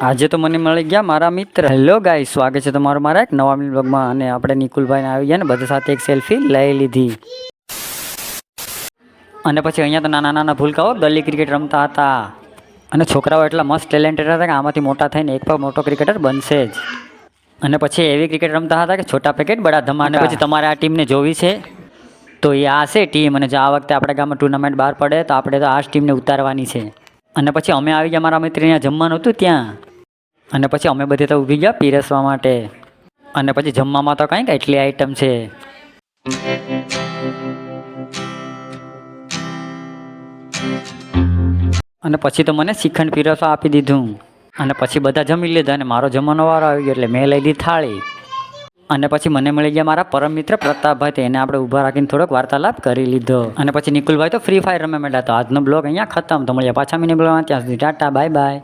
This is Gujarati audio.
આજે તો મને મળી ગયા મારા મિત્ર. હેલો ગાઈસ, સ્વાગત છે તમારું મારા એક નવા બ્લોગમાં. અને આપણે નિકુલભાઈને આવી ગયા ને બધા સાથે એક સેલ્ફી લઈ લીધી. અને પછી અહીંયા તો નાના નાના ભૂલકાઓ ગલી ક્રિકેટ રમતા હતા. અને છોકરાઓ એટલા મસ્ત ટેલેન્ટેડ હતા કે આમાંથી મોટા થઈને એક પણ મોટો ક્રિકેટર બનશે જ. અને પછી એવી ક્રિકેટ રમતા હતા કે છોટા પેકેટ બડા ધમાકા. અને પછી તમારે આ ટીમને જોવી છે તો એ આ છે ટીમ. અને જો આ વખતે આપણા ગામમાં ટુર્નામેન્ટ બહાર પડે તો આપણે તો આ જ ટીમને ઉતારવાની છે. અને પછી અમે આવી ગયા મારા મિત્ર ત્યાં જમવાનું હતું ત્યાં. અને પછી અમે બધી તો ઊભી ગયા પીરસવા માટે. અને પછી જમવામાં તો કંઈક એટલી આઈટમ છે. અને પછી તો મને શ્રીખંડ પીરસવા આપી દીધું. અને પછી બધા જમી લીધા અને મારો જમવાનો વારો આવી ગયો એટલે મેં લઈ લીધી થાળી. અને પછી મને મળી ગયા મારા પરમ મિત્ર પ્રતાપભાઈ. એને આપણે ઊભા રાખીને થોડોક વાર્તાલાપ કરી લીધો. અને પછી નિકુલભાઈ તો ફ્રી ફાયર રમે માંડ્યા. તો આજનો બ્લોગ અહીંયા ખતમ. તો મળીએ પાછા મિની બ્લોગમાં. ત્યાં સુધી ટાટા બાય બાય.